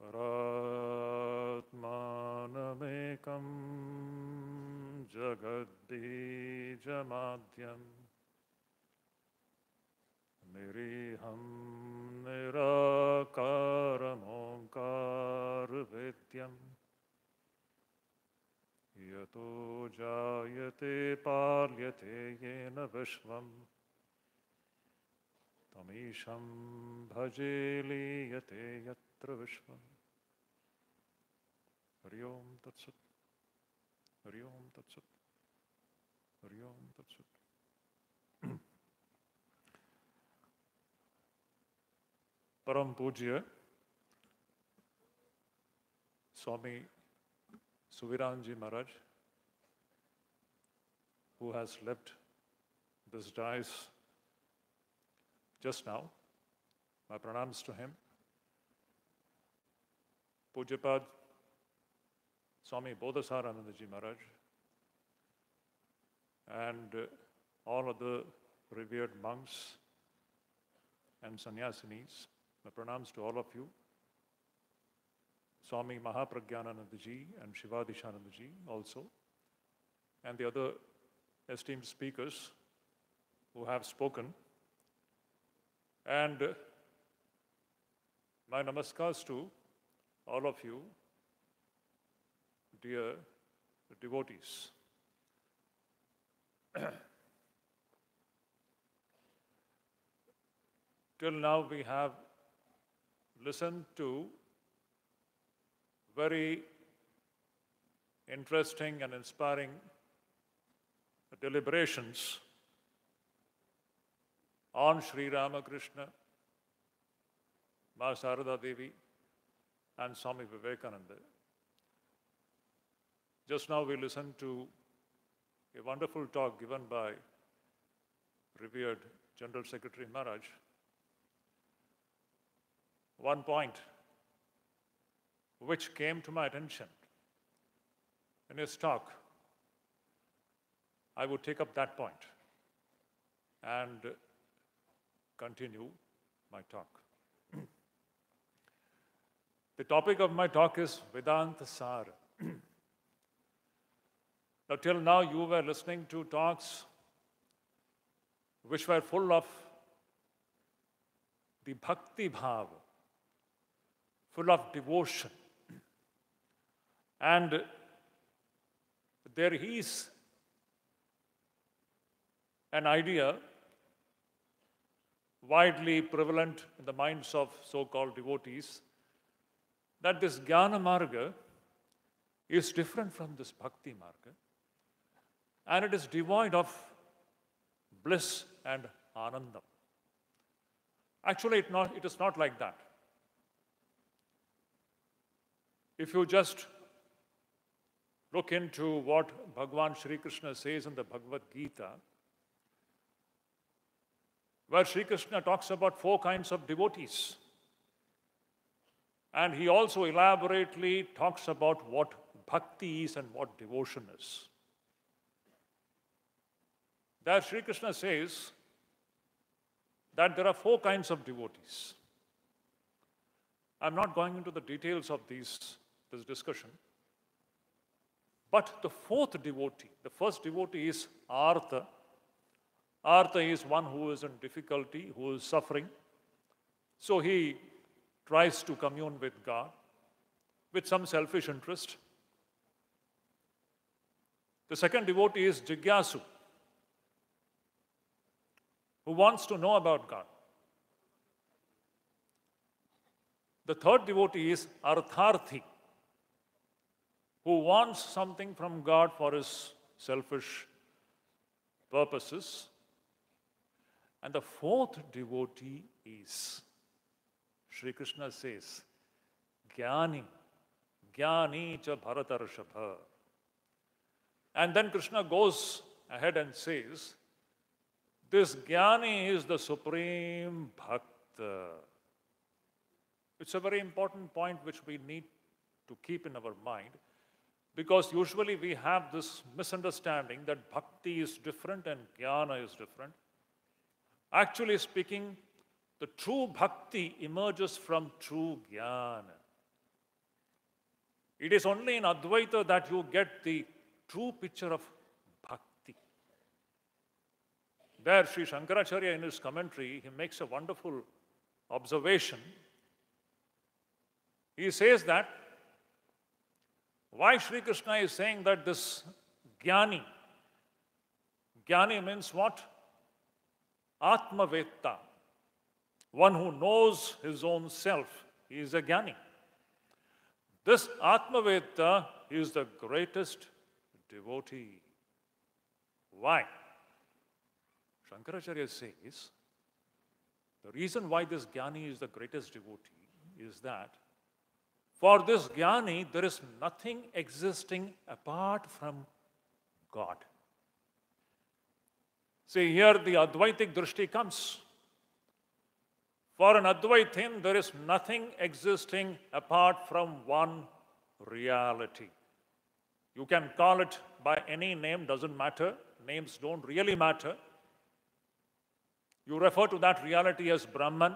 Paratmanamekam Jagadbijamadyam Niriham Nirakaram Omkar Vidyam Yato Jayate Palyate Yena Vishvam Tamisham Bhajeliyate Yatra Vishvam. Hari Om Tat Sat. Hari Om Tat Sat. Hari Om Tat Sat. Param Pujya Swami Suddhidananda Maharaj, who has left this dais just now. My pranams to him. Pujyapad Swami Bodhisattvananda Maharaj and all other revered monks and sannyasinis. My pranams to all of you. Swami Mahapragyanananda Ji and Shivadishananda Ji also, and the other esteemed speakers who have spoken. And my namaskars to all of you, dear devotees. Till now we have listened to very interesting and inspiring deliberations on Sri Ramakrishna, Ma Sarada Devi, and Swami Vivekananda. Just now we listened to a wonderful talk given by revered General Secretary Maharaj. One point which came to my attention in his talk, I would take up that point and continue my talk. The topic of my talk is Vedanta Saar. Now, till now you were listening to talks which were full of the bhakti bhav, full of devotion. And there is an idea widely prevalent in the minds of so-called devotees that this Jnana Marga is different from this Bhakti Marga, and it is devoid of bliss and Anandam. Actually, it is not like that. If you just look into what Bhagavan Shri Krishna says in the Bhagavad Gita, where Shri Krishna talks about 4 kinds of devotees. And he also elaborately talks about what bhakti is and what devotion is. There Shri Krishna says that there are 4 kinds of devotees. I'm not going into the details of this discussion. But the 4th devotee, the first devotee is Artha. Artha is one who is in difficulty, who is suffering. So he tries to commune with God with some selfish interest. The second devotee is Jigyasu, who wants to know about God. The third devotee is Artharthi, who wants something from God for his selfish purposes. And the 4th devotee is, Shri Krishna says, Jnani, Jnani cha Bharatarshabha. And then Krishna goes ahead and says, this Jnani is the supreme Bhakta. It's a very important point which we need to keep in our mind, because usually we have this misunderstanding that Bhakti is different and Jnana is different. Actually speaking, the true Bhakti emerges from true Jnana. It is only in Advaita that you get the true picture of bhakti. There, Sri Shankaracharya in his commentary, he makes a wonderful observation. He says that why Sri Krishna is saying that this Jnani means what? Atmavetta, one who knows his own self. He is a Jnani. This Atmavetta is the greatest devotee. Why? Shankaracharya says, the reason why this Jnani is the greatest devotee is that for this Jnani, there is nothing existing apart from God. See, here the Advaitic Drishti comes. For an Advaitin, there is nothing existing apart from one reality. You can call it by any name, doesn't matter. Names don't really matter. You refer to that reality as Brahman.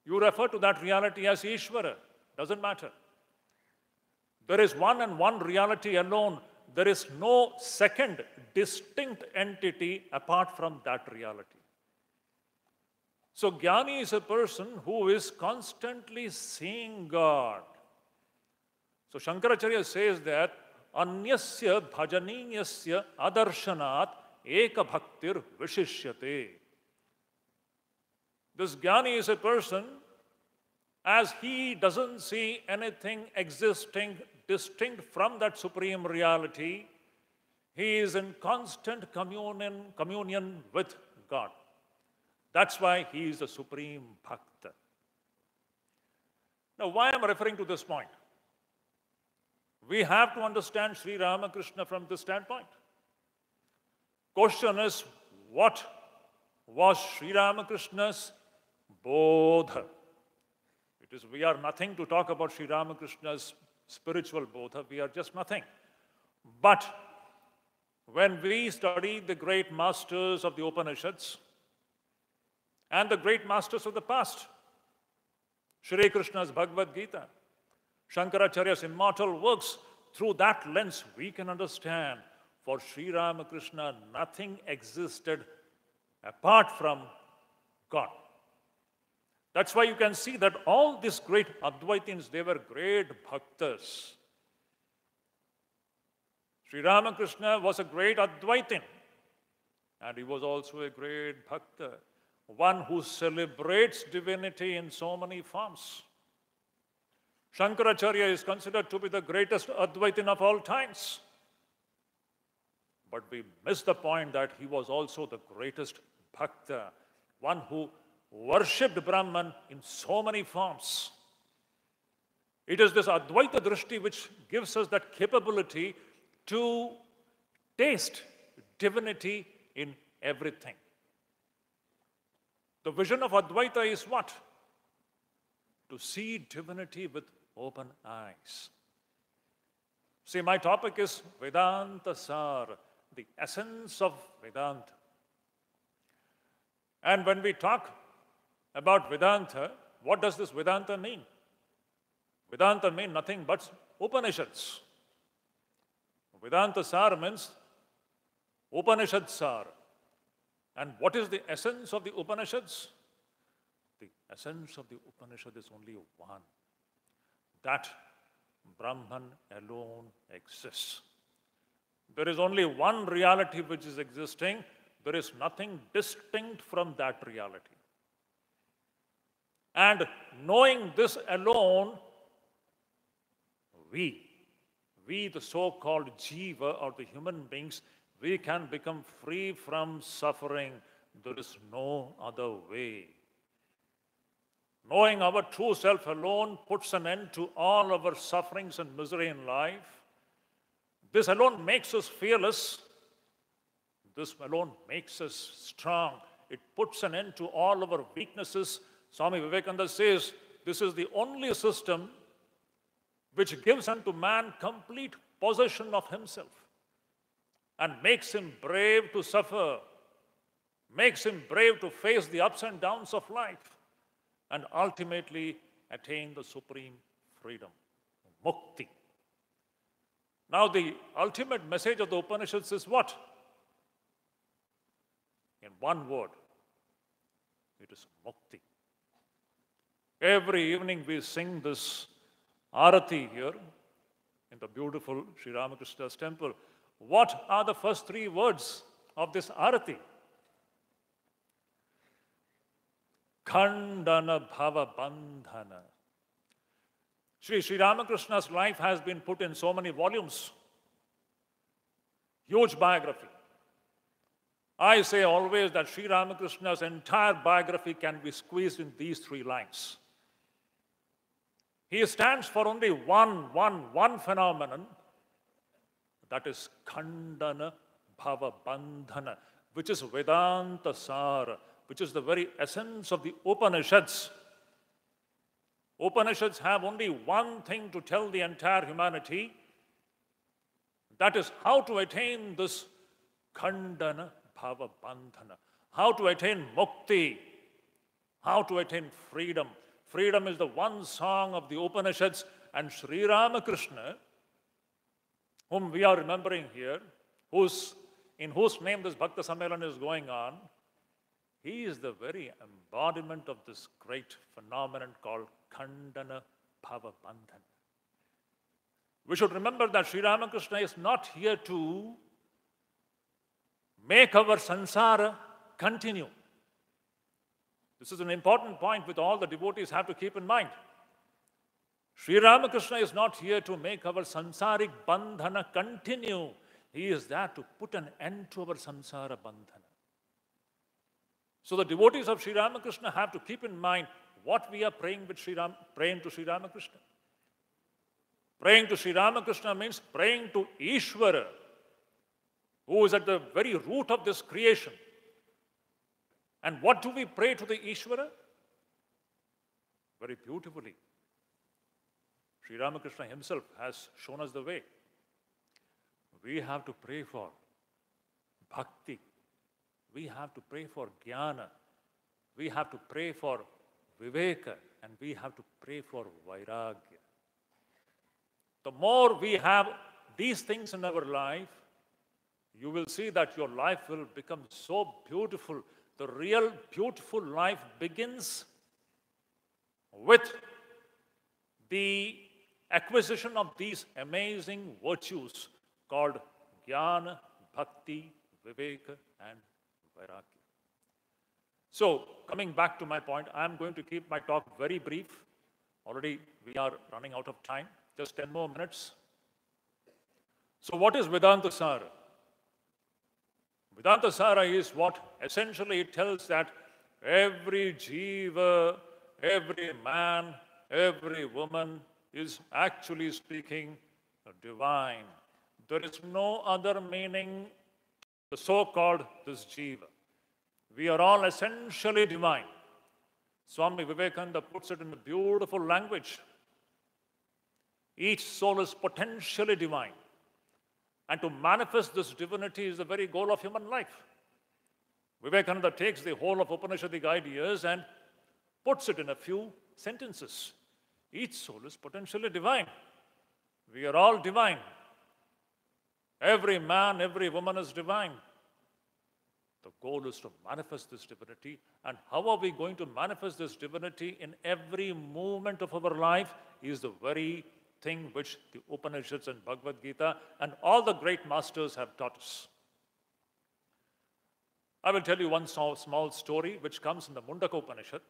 You refer to that reality as Ishvara. Doesn't matter. There is one and one reality alone. There is no second distinct entity apart from that reality. So Jnani is a person who is constantly seeing God. So Shankaracharya says that Anyasya bhajaniyasya adarsanat eka bhaktir vishishyate. This Jnani is a person, as he doesn't see anything existing distinct from that supreme reality, he is in constant communion with God. That's why he is the supreme bhakta. Now, why am I referring to this point? We have to understand Sri Ramakrishna from this standpoint. Question is, what was Sri Ramakrishna's bodha? We are nothing to talk about Sri Ramakrishna's spiritual bodha. We are just nothing. But when we study the great masters of the Upanishads and the great masters of the past, Shri Krishna's Bhagavad Gita, Shankaracharya's immortal works, through that lens we can understand for Sri Ramakrishna nothing existed apart from God. That's why you can see that all these great Advaitins, they were great bhaktas. Sri Ramakrishna was a great Advaitin, and he was also a great bhakta, one who celebrates divinity in so many forms. Shankaracharya is considered to be the greatest Advaitin of all times. But we miss the point that he was also the greatest bhakta, one who worshipped Brahman in so many forms. It is this Advaita Drishti which gives us that capability to taste divinity in everything. The vision of Advaita is what? To see divinity with open eyes. See, my topic is Vedanta Saar, the essence of Vedanta. And when we talk about Vedanta, what does this Vedanta mean? Vedanta means nothing but Upanishads. Vedanta Saar means Upanishad Saar. And what is the essence of the Upanishads? The essence of the Upanishad is only one. That Brahman alone exists. There is only one reality which is existing. There is nothing distinct from that reality. And knowing this alone, we the so-called Jiva or the human beings, we can become free from suffering. There is no other way. Knowing our true self alone puts an end to all our sufferings and misery in life. This alone makes us fearless. This alone makes us strong. It puts an end to all our weaknesses. Swami Vivekananda says, this is the only system which gives unto man complete possession of himself and makes him brave to suffer, makes him brave to face the ups and downs of life, and ultimately attain the supreme freedom. mukti. Now, the ultimate message of the Upanishads is what? In one word, it is mukti. Every evening we sing this arati here in the beautiful Sri Ramakrishna's temple. What are the first three words of this arati? Khandana bhava bandhana. Sri Ramakrishna's life has been put in so many volumes. Huge biography. I say always that Sri Ramakrishna's entire biography can be squeezed in these three lines. He stands for only one phenomenon, that is Khandana Bhava Bandhana, which is Vedanta Saar, which is the very essence of the Upanishads. Upanishads have only one thing to tell the entire humanity, that is how to attain this Khandana Bhava Bandhana, how to attain Mukti, how to attain freedom. Freedom is the one song of the Upanishads, and Sri Ramakrishna, whom we are remembering here, in whose name this Bhakta Sammelan is going on, he is the very embodiment of this great phenomenon called Khandana Bhava Bandhana. We should remember that Sri Ramakrishna is not here to make our sansara continue. This is an important point which all the devotees have to keep in mind. Sri Ramakrishna is not here to make our samsaric bandhana continue. He is there to put an end to our samsara bandhana. So the devotees of Sri Ramakrishna have to keep in mind what we are praying to Sri Ramakrishna. Praying to Sri Ramakrishna means praying to Ishvara, who is at the very root of this creation. And what do we pray to the Ishvara? Very beautifully. Sri Ramakrishna himself has shown us the way. We have to pray for bhakti. We have to pray for jnana. We have to pray for viveka. And we have to pray for vairagya. The more we have these things in our life, you will see that your life will become so beautiful. The real beautiful life begins with the acquisition of these amazing virtues called jnana, bhakti, viveka, and vairagya. So, coming back to my point, I am going to keep my talk very brief. Already we are running out of time. Just 10 more minutes. So, what is Vedanta Saar? Vedanta Sara is what essentially it tells that every jiva, every man, every woman is actually speaking divine. There is no other meaning, the so-called this jiva. We are all essentially divine. Swami Vivekananda puts it in a beautiful language. Each soul is potentially divine. And to manifest this divinity is the very goal of human life. Vivekananda takes the whole of Upanishadic ideas and puts it in a few sentences. Each soul is potentially divine. We are all divine. Every man, every woman is divine. The goal is to manifest this divinity. And how are we going to manifest this divinity in every moment of our life is the very thing which the Upanishads and Bhagavad Gita and all the great masters have taught us. I will tell you one small story which comes in the Mundaka Upanishad.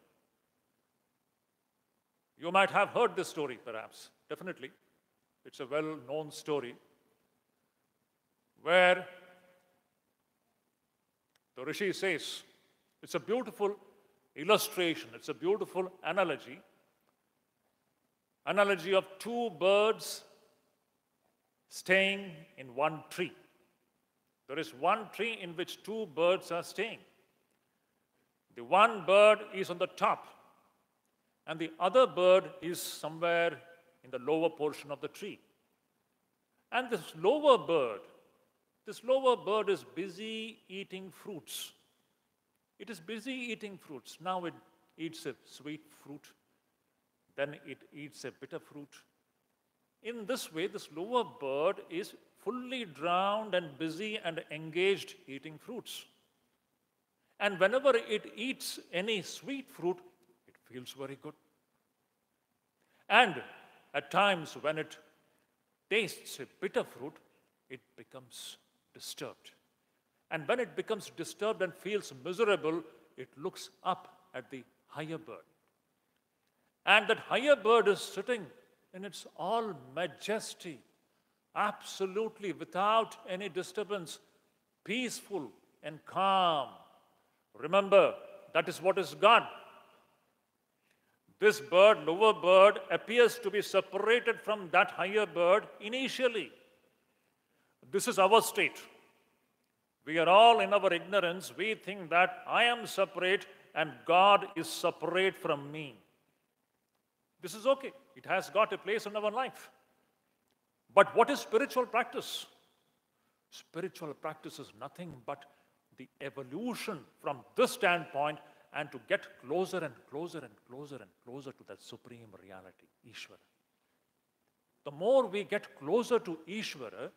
You might have heard this story, perhaps. Definitely. It's a well-known story where the Rishi says, it's a beautiful illustration, it's a beautiful analogy of two birds staying in one tree. There is one tree in which two birds are staying. The one bird is on the top, and the other bird is somewhere in the lower portion of the tree. And this lower bird is busy eating fruits. It is busy eating fruits. Now it eats a sweet fruit, then it eats a bitter fruit, In this way, this lower bird is fully drowned and busy and engaged eating fruits. And whenever it eats any sweet fruit, it feels very good. And at times when it tastes a bitter fruit, it becomes disturbed. And when it becomes disturbed and feels miserable, it looks up at the higher bird. And that higher bird is sitting in its all majesty, absolutely without any disturbance, peaceful and calm. Remember, that is what is God. This bird, lower bird, appears to be separated from that higher bird initially. This is our state. We are all in our ignorance. We think that I am separate and God is separate from me. This is okay. It has got a place in our life. But what is spiritual practice? Spiritual practice is nothing but the evolution from this standpoint and to get closer and closer and closer and closer to that supreme reality, Ishvara. The more we get closer to Ishvara,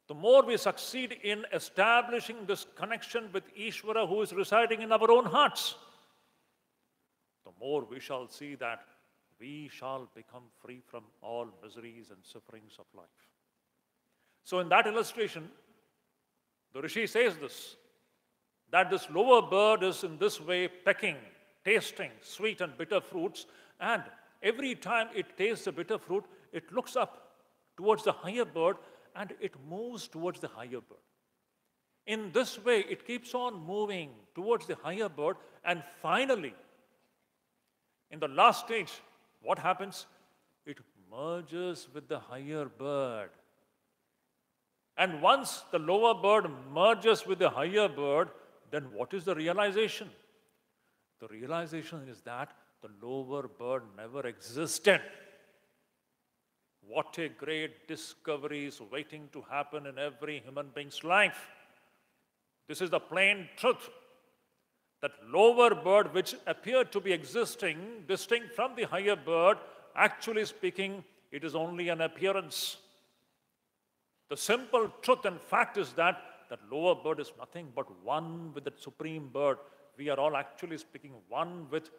the more we succeed in establishing this connection with Ishvara who is residing in our own hearts, the more we shall see that we shall become free from all miseries and sufferings of life. So in that illustration, the Rishi says this, that this lower bird is in this way pecking, tasting sweet and bitter fruits, and every time it tastes a bitter fruit, it looks up towards the higher bird and it moves towards the higher bird. In this way, it keeps on moving towards the higher bird, and finally, in the last stage, what happens? It merges with the higher bird. And once the lower bird merges with the higher bird, then what is the realization? The realization is that the lower bird never existed. What a great discovery is waiting to happen in every human being's life. This is the plain truth. That lower bird which appeared to be existing, distinct from the higher bird, actually speaking, it is only an appearance. The simple truth and fact is that that lower bird is nothing but one with the supreme bird. We are all actually speaking one with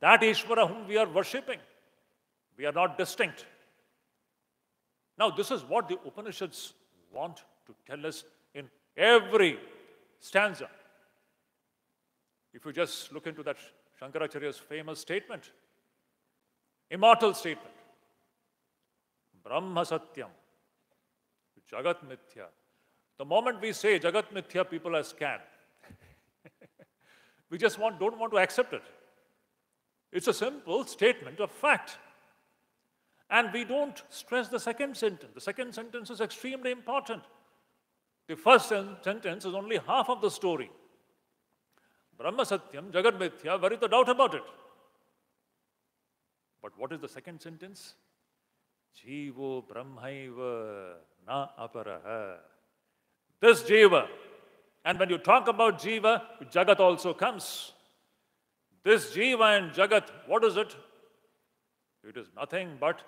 that Ishvara whom we are worshipping. We are not distinct. Now, this is what the Upanishads want to tell us in every stanza. If you just look into that Shankaracharya's famous statement, immortal statement, Brahma Satyam, Jagat Mithya. The moment we say Jagat Mithya, people are scared. We just don't want to accept it. It's a simple statement of fact. And we don't stress the second sentence. The second sentence is extremely important. The first sentence is only half of the story. Brahma Satyam, Jagat Mithya, there is no doubt about it. But what is the second sentence? Jivo Brahmaiva na aparaha. This Jiva. And when you talk about Jiva, Jagat also comes. This Jiva and Jagat, what is it? It is nothing but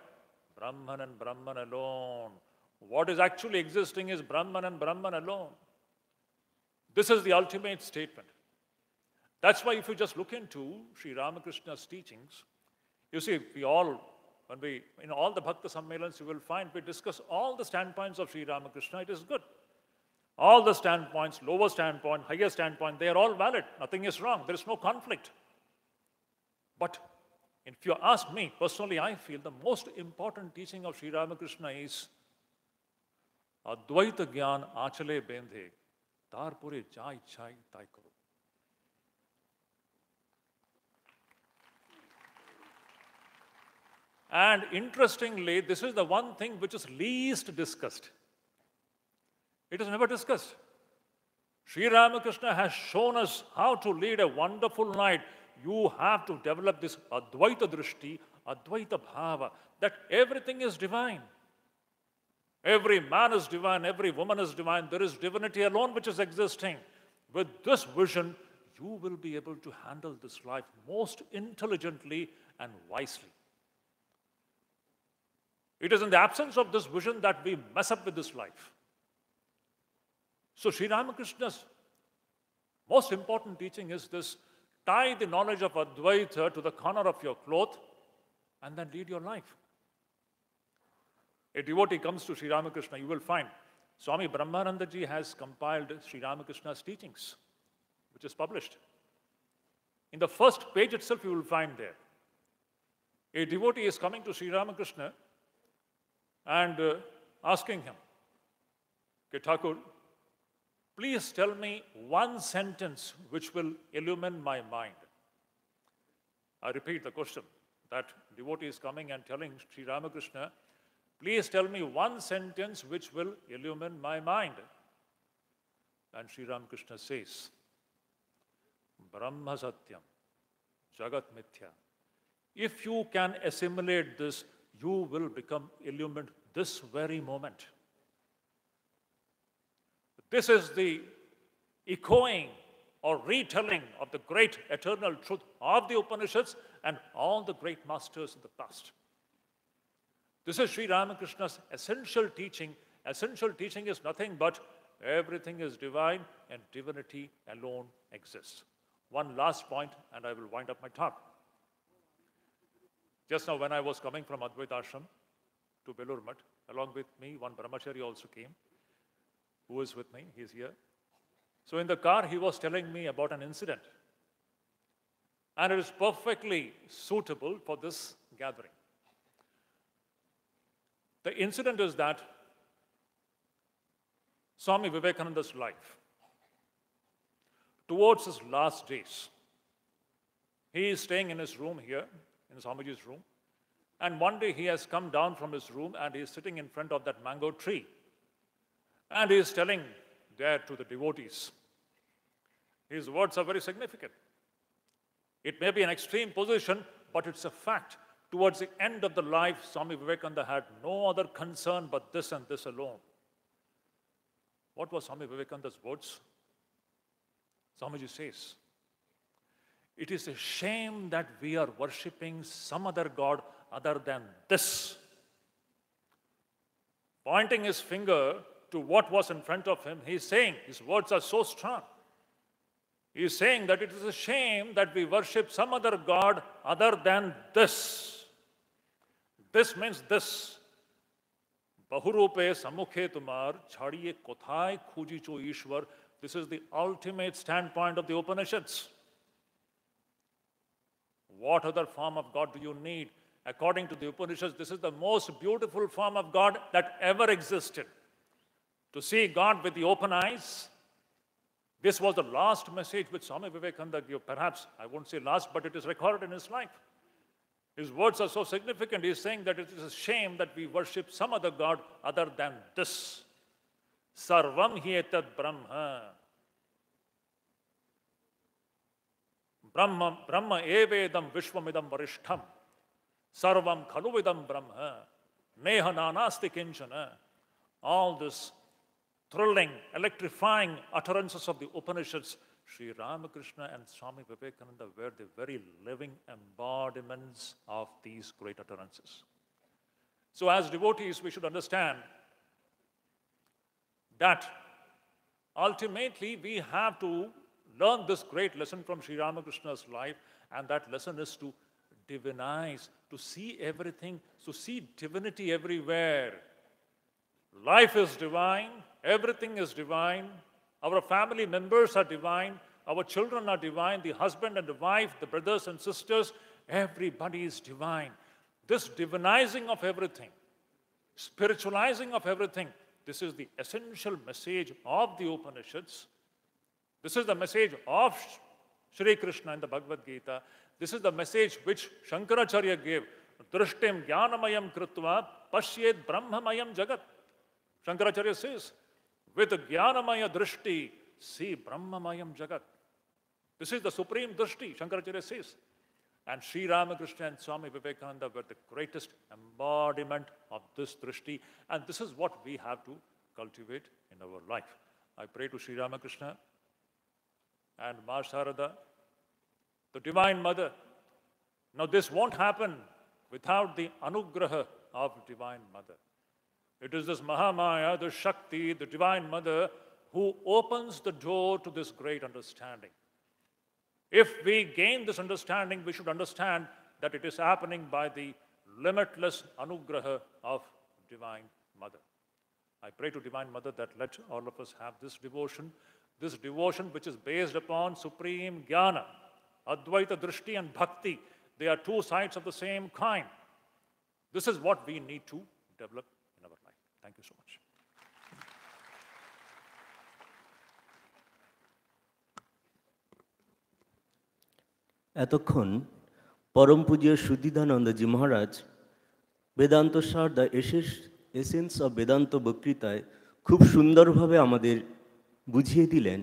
Brahman and Brahman alone. What is actually existing is Brahman and Brahman alone. This is the ultimate statement. That's why if you just look into Sri Ramakrishna's teachings, you see, in all the Bhakta Sammelans, you will find we discuss all the standpoints of Sri Ramakrishna. It is good. All the standpoints, lower standpoint, higher standpoint, they are all valid. Nothing is wrong. There is no conflict. But if you ask me, personally, I feel the most important teaching of Sri Ramakrishna is Advaita Gyan Achale Bendhe, Tarpure Jai Chai Taikaro. And interestingly, this is the one thing which is least discussed. It is never discussed. Sri Ramakrishna has shown us how to lead a wonderful life. You have to develop this Advaita Drishti, Advaita Bhava, that everything is divine. Every man is divine, every woman is divine. There is divinity alone which is existing. With this vision, you will be able to handle this life most intelligently and wisely. It is in the absence of this vision that we mess up with this life. So Sri Ramakrishna's most important teaching is this: tie the knowledge of Advaita to the corner of your cloth and then lead your life. A devotee comes to Sri Ramakrishna, you will find Swami Brahmananda ji has compiled Sri Ramakrishna's teachings, which is published. In the first page itself, you will find there. A devotee is coming to Sri Ramakrishna and asking him, "Okay, Thakur, please tell me one sentence which will illumine my mind." I repeat the question. That devotee is coming and telling Sri Ramakrishna, "Please tell me one sentence which will illumine my mind." And Sri Ramakrishna says, "Brahma Satyam, Jagat Mithya." If you can assimilate this, you will become illumined this very moment. This is the echoing or retelling of the great eternal truth of the Upanishads and all the great masters in the past. This is Sri Ramakrishna's essential teaching. Essential teaching is nothing but everything is divine and divinity alone exists. One last point, and I will wind up my talk. Just now, when I was coming from Advaita Ashram to Belur Math, along with me, one brahmachari also came, who is with me, he's here. So in the car, he was telling me about an incident. And it is perfectly suitable for this gathering. The incident is that Swami Vivekananda's life, towards his last days, he is staying in his room here, in Swamiji's room, and one day he has come down from his room and he is sitting in front of that mango tree. And he is telling there to the devotees. His words are very significant. It may be an extreme position, but it's a fact. Towards the end of the life, Swami Vivekananda had no other concern but this and this alone. What was Swami Vivekananda's words? Swamiji says, "It is a shame that we are worshipping some other god other than this." Pointing his finger to what was in front of him, he is saying, his words are so strong. He is saying that it is a shame that we worship some other god other than this. This means this. Bahurupe samukhe tumar chhadiye kothai khuji cho Ishwar. This is the ultimate standpoint of the Upanishads. What other form of God do you need? According to the Upanishads, this is the most beautiful form of God that ever existed. To see God with the open eyes. This was the last message which Swami Vivekananda gave. Perhaps, I won't say last, but it is recorded in his life. His words are so significant. He is saying that it is a shame that we worship some other God other than this. Sarvam hi etat Brahma. Brahma evedam vishwamidam varishtham. Sarvam khaluvidam Brahma. Neha nanasti kinchana. All this thrilling, electrifying utterances of the Upanishads, Sri Ramakrishna and Swami Vivekananda were the very living embodiments of these great utterances. So as devotees, we should understand that ultimately we have to learn this great lesson from Sri Ramakrishna's life, and that lesson is to divinize, to see everything, to see divinity everywhere. Life is divine, everything is divine, our family members are divine, our children are divine, the husband and the wife, the brothers and sisters, everybody is divine. This divinizing of everything, spiritualizing of everything, this is the essential message of the Upanishads. This is the message of Shri Krishna in the Bhagavad Gita. This is the message which Shankaracharya gave. Drishtim jnanamayam krutva pashyed brahmamayam jagat. Shankaracharya says, with jnanamaya drishti, see brahmamayam jagat. This is the supreme drishti, Shankaracharya says. And Sri Ramakrishna and Swami Vivekananda were the greatest embodiment of this drishti. And this is what we have to cultivate in our life. I pray to Sri Ramakrishna and Ma Sharada, the Divine Mother. Now this won't happen without the anugraha of Divine Mother. It is this Mahamaya, the Shakti, the Divine Mother, who opens the door to this great understanding. If we gain this understanding, we should understand that it is happening by the limitless anugraha of Divine Mother. I pray to Divine Mother that let all of us have this devotion which is based upon supreme jnana, Advaita Drishti and Bhakti. They are two sides of the same coin. This is what we need to develop in our life. Thank you so much. এতক্ষণ পরম পূজ্য সুধীদানন্দজি মহারাজ বেদান্ত সার the essence of Vedanta বক্তৃতায় খুব সুন্দরভাবে আমাদের বুঝিয়ে দিলেন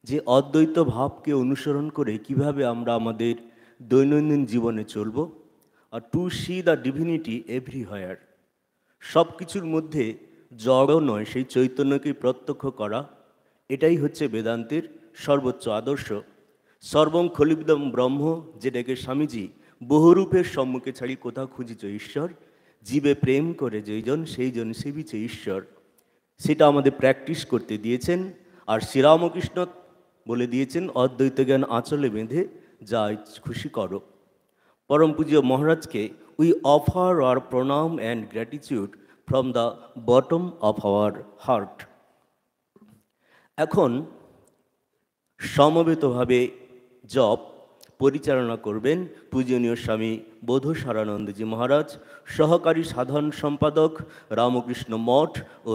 যে অদ্বৈত ভাবকে অনুসরণ করে কিভাবে আমরা আমাদের দৈনন্দিন জীবনে চলব, আর to see the divinity everywhere, সব কিছুর মধ্যে জড় নয় সেই চৈতন্যকে প্রত্যক্ষ করা, এটাই হচ্ছে বেদান্তের সর্বোচ্চ আদর্শ। সর্বং খলিবিদম ব্রহ্ম, যেটাকে স্বামীজি বহুরূপের সম্মুখে ছাড়ি কোথাও খুঁজিছ ঈশ্বর, জীবে প্রেম করে যেইজন সেইজন সেবিছে ঈশ্বর, সেটা আমাদের প্র্যাকটিস করতে দিয়েছেন। আর শ্রীরামকৃষ্ণ বলে দিয়েছেন অদ্বৈত জ্ঞান আঁচলে বেঁধে যা খুশি করো। পরম পূজ্য মহারাজকে উই অফার আওয়ার প্রণাম and gratitude from the bottom of our heart. এখন সমবেতভাবে জপ পরিচালনা করবেন পূজনীয় স্বামী বোধসারানন্দজি মহারাজ, সহকারী সাধারণ সম্পাদক রামকৃষ্ণ মঠ ও